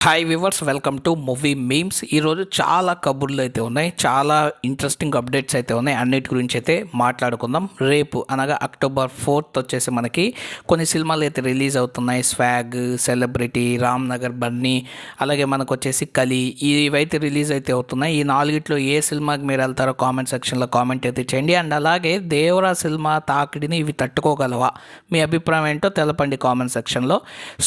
Hi viewers, welcome to movie memes. ఈరోజు చాలా కబుర్లు అయితే ఉన్నాయి, చాలా ఇంట్రెస్టింగ్ అప్డేట్స్ అయితే ఉన్నాయి. అన్నిటి గురించి అయితే మాట్లాడుకుందాం. రేపు అనగా అక్టోబర్ 4th వచ్చేసి మనకి కొన్ని సినిమాలు అయితే రిలీజ్ అవుతున్నాయి. స్వాగ్, సెలబ్రిటీ, రామ్ నగర్ బన్నీ, అలాగే మనకు వచ్చేసి కలి, ఇవైతే రిలీజ్ అయితే అవుతున్నాయి. ఈ నాలుగిట్లో ఏ సినిమాకి మీరు వెళ్తారో కామెంట్ సెక్షన్లో కామెంట్ అయితే చేయండి. అండ్ అలాగే దేవరా సినిమా తాకిడిని ఇవి తట్టుకోగలవా, మీ అభిప్రాయం ఏంటో తెలపండి కామెంట్ సెక్షన్లో.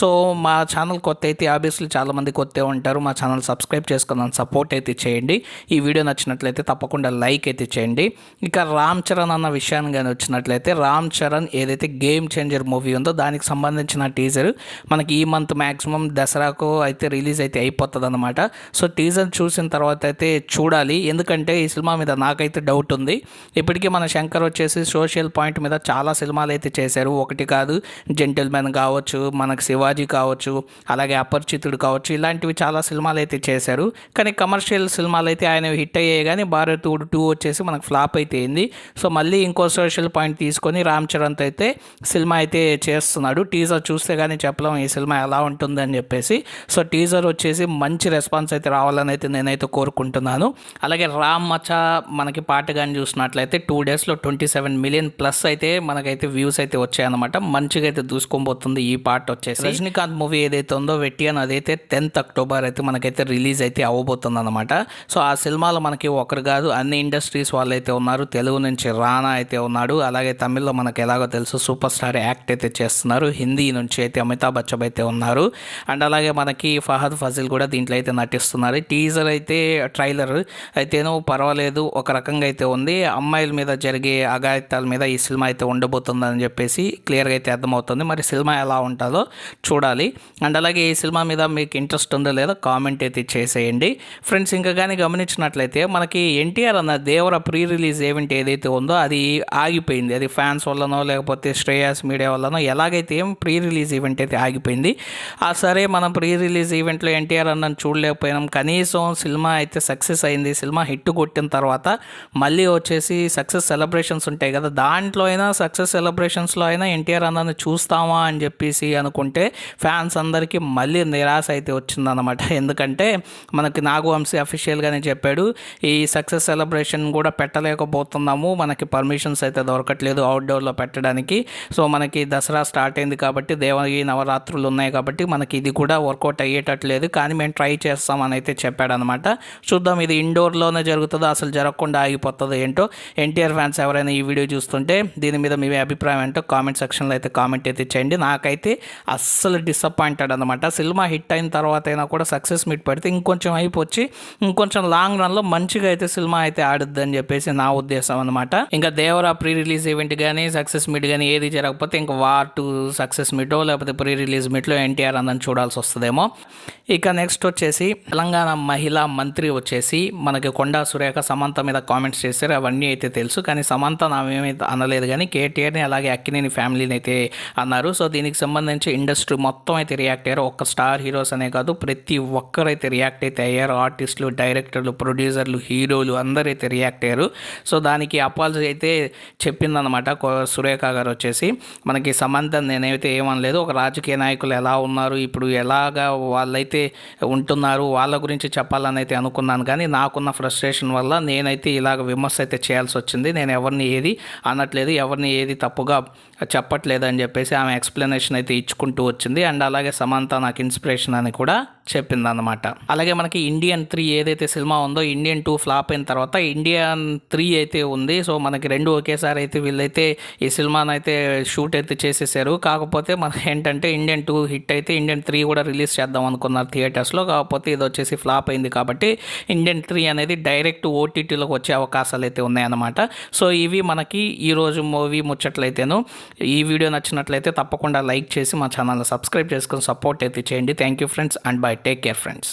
సో మా ఛానల్ కొత్త అయితే ఆబ్వియస్లీ చాలామంది కొత్త ఉంటారు. మా ఛానల్ సబ్స్క్రైబ్ చేసుకుందాం, సపోర్ట్ అయితే చేయండి. ఈ వీడియో నచ్చినట్లయితే తప్పకుండా లైక్ అయితే చేయండి. ఇక రామ్ చరణ్ అన్న విషయాన్ని కానీ వచ్చినట్లయితే, రామ్ చరణ్ ఏదైతే గేమ్ చేంజర్ మూవీ ఉందో దానికి సంబంధించిన టీజర్ మనకి ఈ మంత్ మ్యాక్సిమం దసరాకు అయితే రిలీజ్ అయితే అయిపోతుంది అనమాట. సో టీజర్ చూసిన తర్వాత అయితే చూడాలి, ఎందుకంటే ఈ సినిమా మీద నాకైతే డౌట్ ఉంది. ఇప్పటికీ మన శంకర్ వచ్చేసి సోషల్ పాయింట్ మీద చాలా సినిమాలు అయితే చేశారు. ఒకటి కాదు, జెంటిల్మెన్ కావచ్చు, మనకు శివాజీ కావచ్చు, అలాగే అపరిచితుడు కావచ్చు, ఇలాంటివి చాలా సినిమాలు అయితే చేశారు. కానీ కమర్షియల్ సినిమాలు అయితే ఆయన హిట్ అయ్యాయి. కానీ భారతీయుడు 2 వచ్చేసి మనకు ఫ్లాప్ అయితే అయింది. సో మళ్ళీ ఇంకో సోషల్ పాయింట్ తీసుకొని రామ్ చరణ్తో అయితే సినిమా అయితే చేస్తున్నాడు. టీజర్ చూస్తే కానీ చెప్పలేం ఈ సినిమా ఎలా ఉంటుందని చెప్పేసి. సో టీజర్ వచ్చేసి మంచి రెస్పాన్స్ అయితే రావాలని అయితే నేనైతే కోరుకుంటున్నాను. అలాగే రామ్ మచా మనకి పాట కానీ చూసినట్లయితే 2 daysలో 27 million ప్లస్ అయితే మనకైతే వ్యూస్ అయితే వచ్చాయన్నమాట. మంచిగా అయితే దూసుకొని ఈ పాట వచ్చేసి. రజనీకాంత్ మూవీ ఏదైతే ఉందో వెట్టియన్, అదైతే 10th October అయితే మనకైతే రిలీజ్ అయితే అవ్వబోతుంది అనమాట. సో ఆ సినిమాలో మనకి ఒకరు కాదు, అన్ని ఇండస్ట్రీస్ వాళ్ళు అయితే ఉన్నారు. తెలుగు నుంచి రానా అయితే ఉన్నాడు, అలాగే తమిళ్లో మనకు ఎలాగో తెలుసు సూపర్ స్టార్ యాక్ట్ అయితే చేస్తున్నారు. హిందీ నుంచి అయితే అమితాబ్ బచ్చన్ అయితే ఉన్నారు. అండ్ అలాగే మనకి ఫహద్ ఫజిల్ కూడా దీంట్లో అయితే నటిస్తున్నారు. టీజర్ అయితే ట్రైలర్ అయితేనో పర్వాలేదు, ఒక రకంగా అయితే ఉంది. అమ్మాయిల మీద జరిగే అఘాయిత్యాల మీద ఈ సినిమా అయితే ఉండబోతుందని చెప్పేసి క్లియర్గా అయితే అర్థమవుతుంది. మరి సినిమా ఎలా ఉంటుందో చూడాలి. అండ్ అలాగే ఈ సినిమా మీద మీకు ఇంట్రెస్ట్ ఉందో లేదో కామెంట్ అయితే చేసేయండి ఫ్రెండ్స్. ఇంకా కానీ గమనించినట్లయితే మనకి ఎన్టీఆర్ అన్న దేవర ప్రీ రిలీజ్ ఈవెంట్ ఏదైతే ఉందో అది ఆగిపోయింది. అది ఫ్యాన్స్ వల్లనో లేకపోతే శ్రేయాస్ మీడియా వల్లనో ఎలాగైతే ప్రీ రిలీజ్ ఈవెంట్ అయితే ఆగిపోయింది. సరే, మనం ప్రీ రిలీజ్ ఈవెంట్లో ఎన్టీఆర్ అన్నను చూడలేకపోయినాం. కనీసం సినిమా అయితే సక్సెస్ అయింది. సినిమా హిట్ కొట్టిన తర్వాత మళ్ళీ వచ్చేసి సక్సెస్ సెలబ్రేషన్స్ ఉంటాయి కదా, దాంట్లో అయినా సక్సెస్ సెలబ్రేషన్స్లో అయినా ఎన్టీఆర్ అన్నను చూస్తామా అని చెప్పేసి అనుకుంటే ఫ్యాన్స్ అందరికీ మళ్ళీ నిరాశ అయితే వచ్చిందనమాట. ఎందుకంటే మనకి నాగవంశీ అఫీషియల్గానే చెప్పాడు, ఈ సక్సెస్ సెలబ్రేషన్ కూడా పెట్టలేకపోతున్నాము, మనకి పర్మిషన్స్ అయితే దొరకట్లేదు అవుట్డోర్లో పెట్టడానికి. సో మనకి దసరా స్టార్ట్ అయింది కాబట్టి, దేవగి నవరాత్రులు ఉన్నాయి కాబట్టి మనకి ఇది కూడా వర్కౌట్ అయ్యేటట్లేదు, కానీ మేము ట్రై చేస్తామని అయితే చెప్పాడనమాట. చూద్దాం ఇది ఇండోర్లోనే జరుగుతుందో అసలు జరగకుండా ఆగిపోతుందో ఏంటో. ఎన్టీఆర్ ఫ్యాన్స్ ఎవరైనా ఈ వీడియో చూస్తుంటే దీని మీద మీ అభిప్రాయం ఏంటో కామెంట్ సెక్షన్లో అయితే కామెంట్ అయితే చేయండి. నాకైతే అస్సలు డిసప్పాయింటెడ్ అనమాట. సినిమా హిట్ అయిన తర్వాత అయినా కూడా సక్సెస్ మీట్ పెడితే ఇంకొంచెం అయిపోచ్చి ఇంకొంచెం లాంగ్ రన్లో మంచిగా అయితే సినిమా అయితే ఆడుద్ది అని చెప్పేసి నా ఉద్దేశం అనమాట. ఇంకా దేవరా ప్రీ రిలీజ్ ఈవెంట్ కానీ సక్సెస్ మీట్ కానీ ఏది జరగకపోతే ఇంకా వార్ 2 సక్సెస్ మీటో లేకపోతే ప్రీ రిలీజ్ మీట్లో ఎన్టీఆర్ అందరిని చూడాల్సి వస్తుందేమో. ఇక నెక్స్ట్ వచ్చేసి తెలంగాణ మహిళా మంత్రి వచ్చేసి మనకి కొండా సురేఖ సమంత మీద కామెంట్స్ చేశారు. అవన్నీ అయితే తెలుసు, కానీ సమంత నామేమైతే అనలేదు, కానీ కేటీఆర్ని అలాగే అక్కినేని ఫ్యామిలీని అయితే అన్నారు. సో దీనికి సంబంధించి ఇండస్ట్రీ మొత్తం అయితే రియాక్ట్ అయ్యారు. ఒక్క స్టార్ హీరోస్ అనే కాదు, ప్రతి ఒక్కరైతే రియాక్ట్ అయితే అయ్యారు. ఆర్టిస్టులు, డైరెక్టర్లు, ప్రొడ్యూసర్లు, హీరోలు అందరైతే రియాక్ట్ అయ్యారు. సో దానికి అపాలజీ అయితే చెప్పిందనమాట సురేఖ గారు వచ్చేసి. మనకి సమంత నేనైతే ఏమనలేదు, ఒక రాజకీయ నాయకులు ఎలా ఉన్నారు, ఇప్పుడు ఎలాగా వాళ్ళైతే ఉంటున్నారు వాళ్ళ గురించి చెప్పాలని అయితే అనుకున్నాను. కానీ నాకున్న ఫ్రస్ట్రేషన్ వల్ల నేనైతే ఇలాగ విమర్శ అయితే చేయాల్సి వచ్చింది. నేను ఎవరిని ఏది అనట్లేదు, ఎవరిని ఏది తప్పుగా చెప్పట్లేదు అని చెప్పేసి ఆమె ఎక్స్ప్లెనేషన్ అయితే ఇచ్చుకుంటూ వచ్చింది. అండ్ అలాగే సమంత నాకు ఇన్స్పిరేషన్ అని కూడా చెప్పిందన్నమాట. అలాగే మనకి ఇండియన్ 3 ఏదైతే సినిమా ఉందో, ఇండియన్ 2 ఫ్లాప్ అయిన తర్వాత ఇండియన్ 3 అయితే ఉంది. సో మనకి 2 ఒకేసారి అయితే వీళ్ళైతే ఈ సినిమాను అయితే షూట్ అయితే చేసేసారు. కాకపోతే మనకి ఏంటంటే ఇండియన్ 2 హిట్ అయితే ఇండియన్ 3 కూడా రిలీజ్ చేద్దాం అనుకున్నారు థియేటర్స్లో. కాకపోతే ఇది వచ్చేసి ఫ్లాప్ అయింది కాబట్టి ఇండియన్ 3 అనేది డైరెక్ట్ ఓటీటీలోకి వచ్చే అవకాశాలు అయితే ఉన్నాయన్నమాట. సో ఇవి మనకి ఈరోజు మూవీ ముచ్చట్లయితేను. ఈ వీడియో నచ్చినట్లయితే తప్పకుండా లైక్ చేసి మా ఛానల్ని సబ్స్క్రైబ్ చేసుకొని సపోర్ట్ అయితే చేయండి. Thank you friends, and by. Take care, friends.